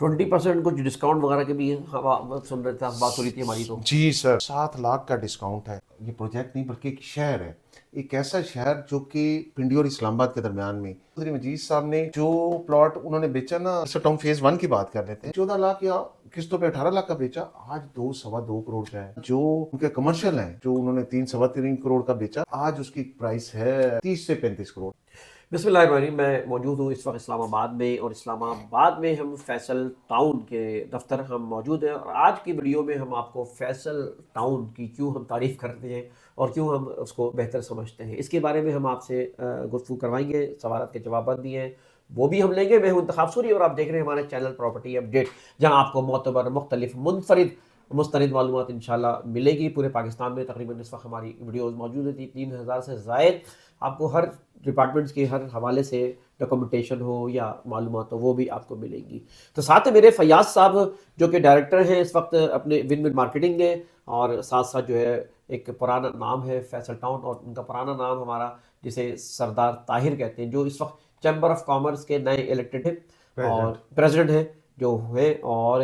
20% کچھ ڈسکاؤنٹ وغیرہ کے بھی سن رہے تھے، بات ہو رہی تھی ہماری تو. جی سر، 7 لاکھ کا ڈسکاؤنٹ ہے. یہ پروجیکٹ نہیں بلکہ ایک شہر ہے، ایک ایسا شہر جو کہ پنڈی اور اسلام آباد کے درمیان میں. چودھری مجید صاحب نے جو پلاٹ انہوں نے بیچا نا، ٹاؤن فیز 1 کی بات کر لیتے ہیں، 14 لاکھ یا قسطوں پہ 18 لاکھ کا بیچا، آج 2.25 کروڑ کا ہے. جو ان کے کمرشل ہیں جو انہوں نے 3.25 کروڑ کا بیچا، آج اس کی پرائس ہے 30 سے 35 کروڑ. بسم اللہ الرحمن الرحیم. میں موجود ہوں اس وقت اسلام آباد میں، اور اسلام آباد میں ہم فیصل ٹاؤن کے دفتر ہم موجود ہیں. اور آج کی ویڈیو میں ہم آپ کو فیصل ٹاؤن کی کیوں ہم تعریف کرتے ہیں اور کیوں ہم اس کو بہتر سمجھتے ہیں، اس کے بارے میں ہم آپ سے گفتگو کروائیں گے. سوالات کے جوابات بھی ہیں وہ بھی ہم لیں گے. میں ہوں انتخاب سوری اور آپ دیکھ رہے ہیں ہمارے چینل پراپرٹی اپڈیٹ، جہاں آپ کو معتبر، مختلف، منفرد، مستند معلومات انشاءاللہ ملے گی. پورے پاکستان میں تقریباً اس وقت ہماری ویڈیوز موجود ہیں، 3000 سے زائد. آپ کو ہر ڈپارٹمنٹس کے ہر حوالے سے ڈاکومنٹیشن ہو یا معلومات ہو وہ بھی آپ کو ملیں گی. تو ساتھ میرے فیاض صاحب جو کہ ڈائریکٹر ہیں اس وقت اپنے ون ون مارکیٹنگ کے، اور ساتھ ساتھ جو ہے ایک پرانا نام ہے فیصل ٹاؤن، اور ان کا پرانا نام ہمارا جسے سردار طاہر کہتے ہیں، جو اس وقت چیمبر آف کامرس کے نئے الیکٹڈ ہیں اور پریزیڈنٹ ہیں جو ہیں، اور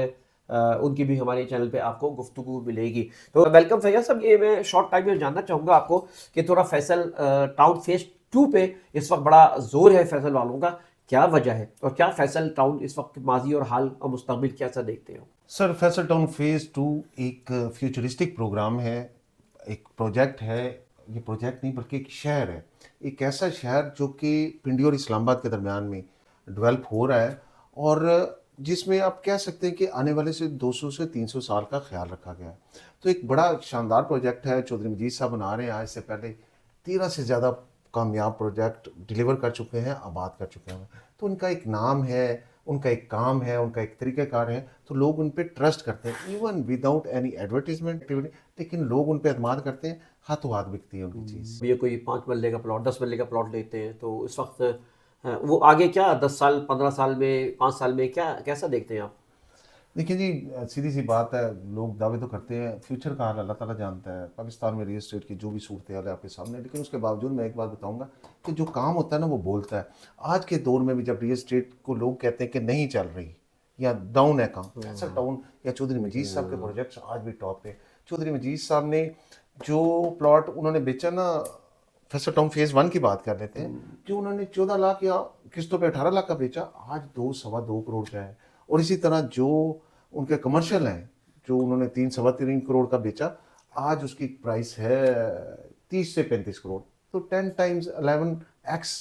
ان کی بھی ہمارے چینل پہ آپ کو گفتگو ملے گی. تو ویلکم فیاض صاحب. یہ میں شارٹ ٹائم میں جاننا چاہوں گا آپ کو کہ تھوڑا فیصل ٹاؤن فیز 2 پہ اس وقت بڑا زور ہے فیصل والوں کا، کیا وجہ ہے اور کیا فیصل ٹاؤن اس وقت ماضی اور حال اور مستقبل کیسا دیکھتے ہو؟ سر، فیصل ٹاؤن فیز 2 ایک فیوچرسٹک پروگرام ہے، ایک پروجیکٹ ہے. یہ پروجیکٹ نہیں بلکہ ایک شہر ہے، ایک ایسا شہر جو کہ پنڈی اور اسلام آباد کے درمیان میں ڈیولپ ہو رہا ہے، اور جس میں آپ کہہ سکتے ہیں کہ آنے والے سے 200 سے 300 سال کا خیال رکھا گیا ہے. تو ایک بڑا شاندار پروجیکٹ ہے. چودھری مجید صاحب بنا رہے ہیں. آج سے پہلے 13 سے زیادہ کامیاب پروجیکٹ ڈیلیور کر چکے ہیں، آباد کر چکے ہیں. تو ان کا ایک نام ہے، ان کا ایک کام ہے، ان کا ایک طریقہ کار ہے، تو لوگ ان پہ ٹرسٹ کرتے ہیں ایون وداؤٹ اینی ایڈورٹیزمنٹ. لیکن لوگ ان پہ اعتماد کرتے ہیں، ہاتھوں ہاتھ بکتی ہے ان کی چیز. یہ کوئی 5 مرلے کا پلاٹ، 10 مرلے کا پلاٹ لیتے ہیں تو اس وقت وہ آگے کیا 10 سال، 15 سال میں، 5 سال میں کیا کیسا دیکھتے ہیں آپ؟ دیکھیں جی، سیدھی سی بات ہے، لوگ دعوے تو کرتے ہیں، فیوچر کا حال اللہ تعالیٰ جانتا ہے. پاکستان میں ریل اسٹیٹ کی جو بھی صورتحال ہے آپ کے سامنے، لیکن اس کے باوجود میں ایک بات بتاؤں گا کہ جو کام ہوتا ہے نا وہ بولتا ہے. آج کے دور میں بھی جب ریل اسٹیٹ کو لوگ کہتے ہیں کہ نہیں چل رہی یا ڈاؤن ہے کام، فیصل ٹاؤن یا چودھری مجید صاحب کے پروجیکٹس آج بھی ٹاپ پہ. چودھری مجید صاحب نے جو پلاٹ انہوں نے بیچا نا، فیصل ٹاؤن فیز 1 کی بات کر لیتے ہیں، جو انہوں نے 14 لاکھ یا قسطوں پہ 18 لاکھ کا بیچا، آج 2.25 کروڑ کا ہے. اور اسی طرح جو ان کے کمرشل ہیں جو انہوں نے 3.25 کروڑ کا بیچا، آج اس کی پرائس ہے 30 سے 35 کروڑ. تو 10 ٹائمز 11x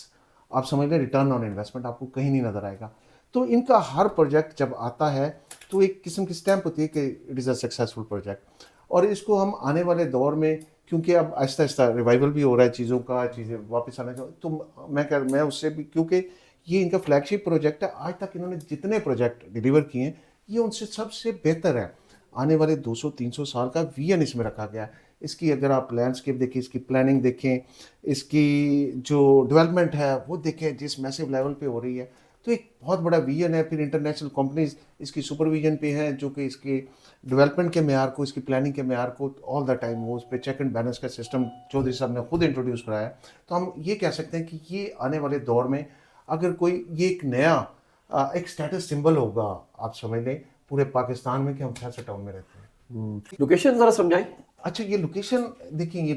آپ سمجھ لیں ریٹرن آن انویسٹمنٹ آپ کو کہیں نہیں نظر آئے گا. تو ان کا ہر پروجیکٹ جب آتا ہے تو ایک قسم کی سٹیمپ ہوتی ہے کہ it is a successful project. اور اس کو ہم آنے والے دور میں، کیونکہ اب آہستہ آہستہ ریوائول بھی ہو رہا ہے چیزوں کا، چیزیں واپس آنے کا، تو میں اس سے بھی، کیونکہ یہ ان کا فلیگ شپ پروجیکٹ ہے. آج تک انہوں نے جتنے پروجیکٹ ڈیلیور کیے ہیں یہ ان سے سب سے بہتر ہے. آنے والے 200-300 سال کا ویژن اس میں رکھا گیا ہے. اس کی اگر آپ لینڈسکیپ دیکھیں، اس کی پلاننگ دیکھیں، اس کی جو ڈیولپمنٹ ہے وہ دیکھیں جس میسو لیول پہ ہو رہی ہے، تو ایک بہت بڑا ویژن ہے. پھر انٹرنیشنل کمپنیز اس کی سپرویژن پہ ہیں جو کہ اس کے ڈیولپمنٹ کے معیار کو، اس کی پلاننگ کے معیار کو آل دا ٹائم وہ اس پہ چیک اینڈ بیلنس کا سسٹم چودھری صاحب نے خود انٹروڈیوس کرایا. تو ہم یہ کہہ سکتے ہیں کہ یہ آنے والے دور میں اگر کوئی، یہ ایک نیا ایک سٹیٹس سمبل ہوگا، آپ سمجھ لیں پورے پاکستان میں، کہ ہم فیصل ٹاؤن میں رہتے ہیں. لوکیشن ذرا سمجھائیں. اچھا، یہ لوکیشن دیکھیں، یہ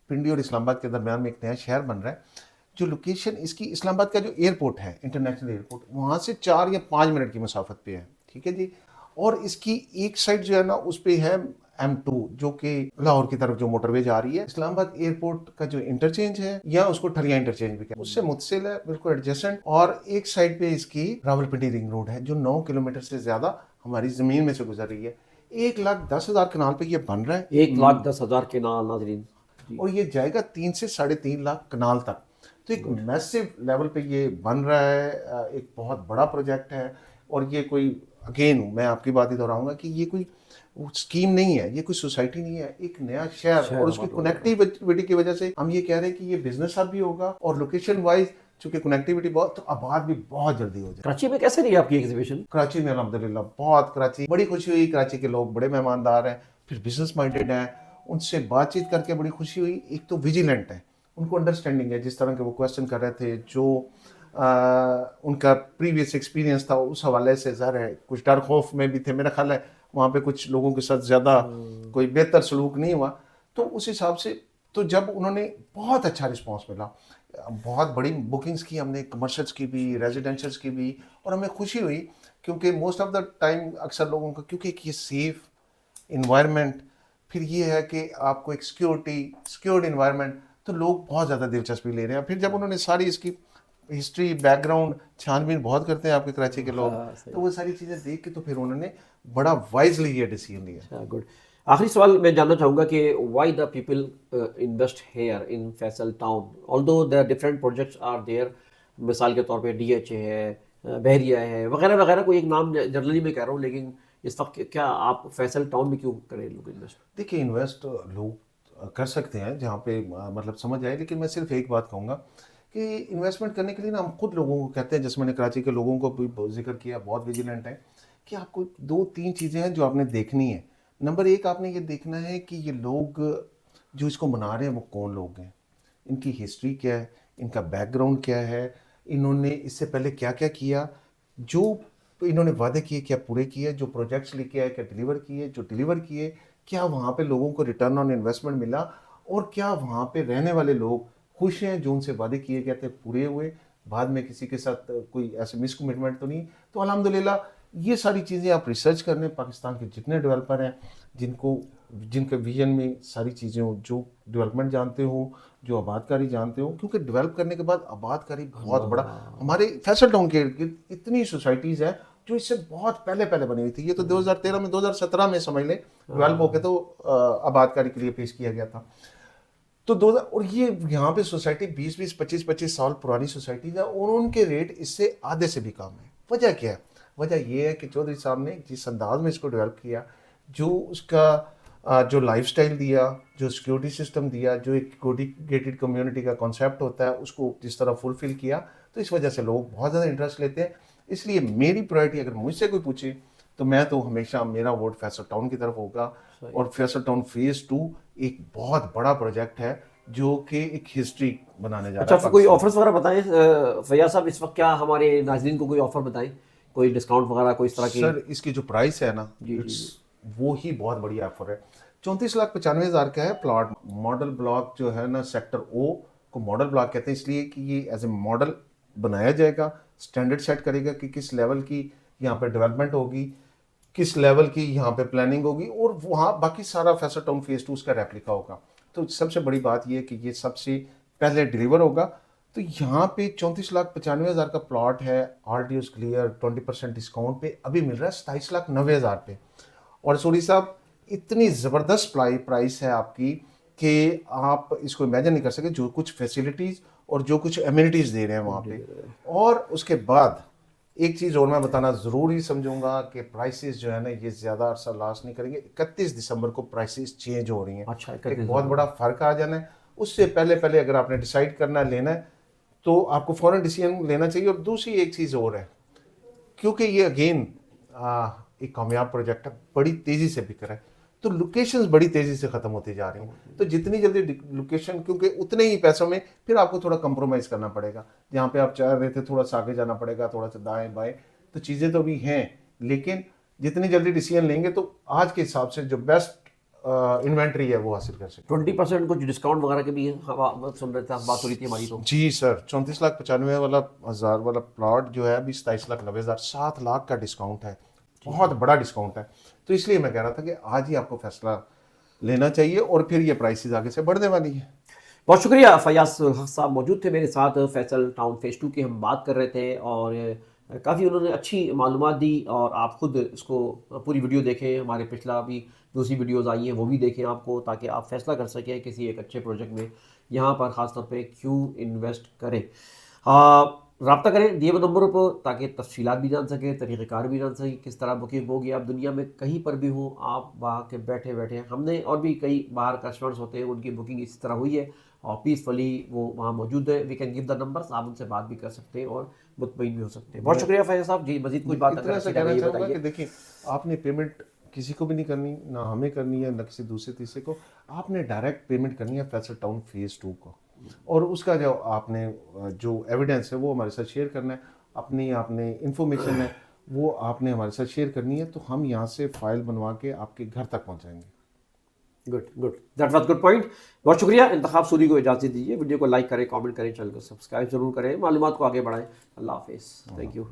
پنڈی اور اسلام آباد کے درمیان میں ایک نیا شہر بن رہا ہے. جو لوکیشن اس کی، اسلام آباد کا جو ایئرپورٹ ہے، انٹرنیشنل ایئرپورٹ، وہاں سے 4 یا 5 منٹ کی مسافت پہ ہے. ٹھیک ہے جی. اور اس کی ایک سائڈ جو ہے نا اس پہ ہے M2 جو کہ لاہور کی طرف جو موٹر وے جا رہی ہے. اسلام آباد ایئرپورٹ کا جو انٹرچینج ہے، یا اس کو ٹھڑیاں انٹرچینج بھی کہتے ہیں، اس سے متصل ہے، بالکل ایڈجسٹنٹ. اور ایک سائڈ پہ اس کی راولپنڈی رنگ روڈ ہے جو 9 کلومیٹر سے زیادہ ہماری زمین میں سے گزر رہی ہے. 1,10,000 کنال پہ یہ بن رہا ہے. 1,10,000 کے نام ناظرین، اور یہ جائے گا 3 سے 3.5 لاکھ کنال تک. تو ایک میسو لیول پہ یہ بن رہا ہے. ایک بہت بڑا پروجیکٹ ہے. اور یہ کوئی، اگین میں آپ کی بات ہی دہراؤں گا کہ یہ کوئی اسکیم نہیں ہے، یہ کوئی سوسائٹی نہیں ہے، ایک نیا شہر. اور اس کی کنیکٹیوٹی کی وجہ سے ہم یہ کہہ رہے ہیں کہ یہ بزنس ہب بھی ہوگا، اور لوکیشن وائز چونکہ کنیکٹیوٹی بہت، تو آباد بھی بہت جلدی ہو جائے. کراچی میں کیسے رہی آپ کی ایگزیبیشن؟ کراچی میں الحمدللہ بہت، کراچی بڑی خوشی ہوئی. کراچی کے لوگ بڑے مہماندار ہیں، پھر بزنس مائنڈیڈ ہیں، ان سے بات چیت کر کے بڑی خوشی ہوئی. ایک تو ویجیلنٹ ہے، ان کو انڈرسٹینڈنگ ہے، جس طرح کے وہ کویسچن کر رہے تھے، جو ان کا پریویس ایکسپیرینس تھا اس حوالے سے ظاہر ہے کچھ ڈر خوف میں بھی تھے. میرا خیال ہے وہاں پہ کچھ لوگوں کے ساتھ زیادہ کوئی بہتر سلوک نہیں ہوا. تو اس حساب سے تو جب انہوں نے بہت اچھا رسپانس ملا, بہت بڑی بکنگز کی ہم نے, کمرشلس کی بھی, ریزیڈینشلس کی بھی, اور ہمیں خوشی ہوئی کیونکہ موسٹ آف دا ٹائم اکثر لوگوں کا کیونکہ یہ سیف انوائرمنٹ, پھر یہ ہے کہ آپ کو ایک سیکیورڈ انوائرمنٹ, تو لوگ بہت زیادہ دلچسپی لے رہے ہیں. پھر جب انہوں نے ساری اس کی ہسٹری بیک گراؤنڈ چھان بین بہت کرتے ہیں آپ کے کراچی کے لوگ, تو وہ ساری چیزیں دیکھ کے تو پھر انہوں نے بڑا وائزلی یہ ڈیسیژن لیا. گڈ. آخری سوال میں جاننا چاہوں گا کہ why the people invest here in Faisal Town although there different projects are there. مثال کے طور پہ ڈی ایچ اے ہے, بحریہ ہے, وغیرہ وغیرہ, کوئی ایک نام جنرلی میں کہہ رہا ہوں, لیکن اس وقت کیا آپ فیصل ٹاؤن میں کیوں کریں لوگ انویسٹ؟ دیکھیے انویسٹ لوگ کر سکتے ہیں جہاں پہ مطلب سمجھ آئے, لیکن میں صرف ایک بات کہوں گا کہ انویسٹمنٹ کرنے کے لیے نا ہم خود لوگوں کو کہتے ہیں, جیسے میں نے کراچی کے لوگوں کو بھی ذکر کیا, بہت ویجیلنٹ ہیں کہ آپ کو 2-3 چیزیں ہیں جو آپ نے دیکھنی ہے. نمبر 1 آپ نے یہ دیکھنا ہے کہ یہ لوگ جو اس کو بنا رہے ہیں وہ کون لوگ ہیں, ان کی ہسٹری کیا ہے, ان کا بیک گراؤنڈ کیا ہے, انہوں نے اس سے پہلے کیا کیا کیا, جو انہوں نے وعدے کیے کیا پورے کیے, جو پروجیکٹس لے کے آئے کیا ڈیلیور کیے, جو ڈیلیور کیے کیا وہاں پہ لوگوں کو ریٹرن آن انویسٹمنٹ ملا, اور کیا وہاں پہ رہنے والے لوگ خوش ہیں جو ان سے وعدے کیے گئے تھے پورے ہوئے, بعد میں کسی کے ساتھ کوئی ایسے مس کمٹمنٹ تو نہیں. تو الحمدللہ یہ ساری چیزیں آپ ریسرچ کرنے, پاکستان کے جتنے ڈیولپر ہیں جن کے ویژن میں ساری چیزیں ہوں, جو ڈیولپمنٹ جانتے ہوں, جو آباد کاری جانتے ہوں, کیونکہ ڈیولپ کرنے کے بعد آباد کاری بہت بڑا, ہمارے فیصل ٹاؤن کے اتنی سوسائٹیز ہیں جو اس سے بہت پہلے بنی ہوئی تھی. یہ تو 2013 میں 2017 میں سمجھ لیں ڈیولپ ہو کے تو آباد کاری کے لیے پیش کیا گیا تھا. تو اور یہ یہاں پہ سوسائٹی 20-25 سال پرانی سوسائٹیز ہے, اور ان کے ریٹ اس سے آدھے سے بھی کم ہے. وجہ کیا ہے؟ وجہ یہ ہے کہ چودھری صاحب نے جس انداز میں اس کو ڈیولپ کیا, جو اس کا جو لائف سٹائل دیا, جو سیکیورٹی سسٹم دیا, جو ایک گیٹڈ کمیونٹی کا کانسیپٹ ہوتا ہے, اس کو جس طرح فلفل کیا, تو اس وجہ سے لوگ بہت زیادہ انٹرسٹ لیتے ہیں. اس لیے میری پرائرٹی اگر مجھ سے کوئی پوچھے تو میں تو ہمیشہ میرا ووٹ فیصل ٹاؤن کی طرف ہوگا. اور فیصل ٹاؤن فیز 2 ایک بہت بڑا پروجیکٹ ہے جو کہ ایک ہسٹری بنانے جا رہا ہے. اچھا, کوئی آفرز وغیرہ بتائیں فیاض صاحب, اس وقت کیا ہمارے ناظرین کو کوئی آفر بتائیں, کوئی ڈسکاؤنٹ وغیرہ کوئی اس طرح کی؟ سر اس کی جو پرائس ہے نا, وہ ہی بہت بڑی آفر ہے. 34,95,000 کا ہے پلاٹ. ماڈل بلاک جو ہے نا سیکٹر او کو ماڈل بلاک کہتے ہیں, اس لیے کہ یہ ایز اے ماڈل بنایا جائے گا, اسٹینڈرڈ سیٹ کرے گا کہ کس لیول کی یہاں پہ ڈیولپمنٹ ہوگی, کس لیول کی یہاں پہ پلاننگ ہوگی, اور وہاں باقی سارا فیصل ٹاؤن فیز 2 اس کا ریپلیکا ہوگا. تو سب سے بڑی بات یہ ہے کہ یہ سب سے پہلے ڈیلیور ہوگا. تو یہاں پہ 34,95,000 کا پلاٹ ہے, R T O's clear 20% discount پہ ابھی مل رہا ہے 27,90,000 پہ. اور سوری صاحب اتنی زبردست پرائس ہے آپ کی کہ آپ اس کو امیجن نہیں کر سکتے, جو کچھ فیسلٹیز اور جو کچھ ایمینٹیز دے رہے ہیں وہاں پہ. اور اس کے بعد ایک چیز اور میں بتانا ضروری سمجھوں گا کہ پرائسز جو ہے نا یہ زیادہ عرصہ لاسٹ نہیں کریں گے. 31 دسمبر کو پرائسز چینج ہو رہی ہیں. ایک بہت بڑا فرق آ جانا ہے. اس سے پہلے اگر آپ نے ڈیسائیڈ کرنا ہے, لینا ہے, تو آپ کو فوراً ڈیسیژن لینا چاہیے. اور دوسری ایک چیز اور ہے, کیونکہ یہ اگین ایک کامیاب پروجیکٹ ہے, بڑی تیزی سے بک رہا ہے, تو لوکیشنز بڑی تیزی سے ختم ہوتی جا رہی ہیں. تو جتنی جلدی لوکیشن, کیونکہ اتنے ہی پیسوں میں پھر آپ کو تھوڑا کمپرومائز کرنا پڑے گا. جہاں پہ آپ چاہ رہے تھے تھوڑا سا آگے جانا پڑے گا, تھوڑا سا دائیں بائیں, تو چیزیں تو بھی ہیں, لیکن جتنی جلدی ڈیسیژن لیں گے تو آج کے حساب سے جو بیسٹ انوینٹری ہے وہ حاصل کر سکتے. 20% کچھ ڈسکاؤنٹ وغیرہ کے بھی سن رہے تھے, بات ہو رہی تھی ہماری. تو جی سر 34,95,000 والا پلاٹ جو ہے ابھی 27,90,000, 7 لاکھ کا ڈسکاؤنٹ ہے, بہت بڑا ڈسکاؤنٹ ہے. تو اس لیے میں کہہ رہا تھا کہ آج ہی آپ کو فیصلہ لینا چاہیے, اور پھر یہ پرائسز آگے سے بڑھنے والی ہیں. بہت شکریہ. فیاض الحق صاحب موجود تھے میرے ساتھ. فیصل ٹاؤن فیز 2 کی ہم بات کر رہے تھے, اور کافی انہوں نے اچھی معلومات دی. اور آپ خود اس کو پوری ویڈیو دیکھیں, ہمارے پچھلا بھی دوسری ویڈیوز آئی ہیں وہ بھی دیکھیں آپ کو, تاکہ آپ فیصلہ کر سکیں کسی ایک اچھے پروجیکٹ میں یہاں پر خاص طور پہ کیوں انویسٹ کریں. رابطہ کریں دیے ہوئے نمبروں پر, تاکہ تفصیلات بھی جان سکیں, طریقہ کار بھی جان سکیں, کس طرح بکنگ ہوگی. آپ دنیا میں کہیں پر بھی ہوں, آپ وہاں کے بیٹھے ہم نے اور بھی کئی باہر کسٹمرز ہوتے ہیں, ان کی بکنگ اسی طرح ہوئی ہے اور پیسفلی وہ وہاں موجود ہے. We can give the numbers, آپ ان سے بات بھی کر سکتے ہیں اور مطمئن بھی ہو سکتے ہیں. بہت شکریہ فیاض صاحب. جی مزید کچھ بات اتنا سا کہنا چاہوں گا کہ دیکھیں, آپ نے پیمنٹ کسی کو بھی نہیں کرنی, نہ ہمیں کرنی ہے نہ کسی دوسرے تیسرے کو. آپ نے ڈائریکٹ پیمنٹ کرنی ہے فیصل ٹاؤن فیز 2 کو. اور اس کا جو آپ نے جو ایویڈنس ہے وہ ہمارے ساتھ شیئر کرنا ہے، اپنی آپ نے انفارمیشن ہے وہ آپ نے ہمارے ساتھ شیئر کرنی ہے، تو ہم یہاں سے فائل بنوا کے آپ کے گھر تک پہنچائیں گے۔ Good that was good point. بہت شکریہ. انتخاب سوری کو اجازت دیجیے. ویڈیو کو لائک کریں، کامنٹ کریں، چینل کو سبسکرائب ضرور کریں، معلومات کو آگے بڑھائیں. اللہ حافظ. Thank you.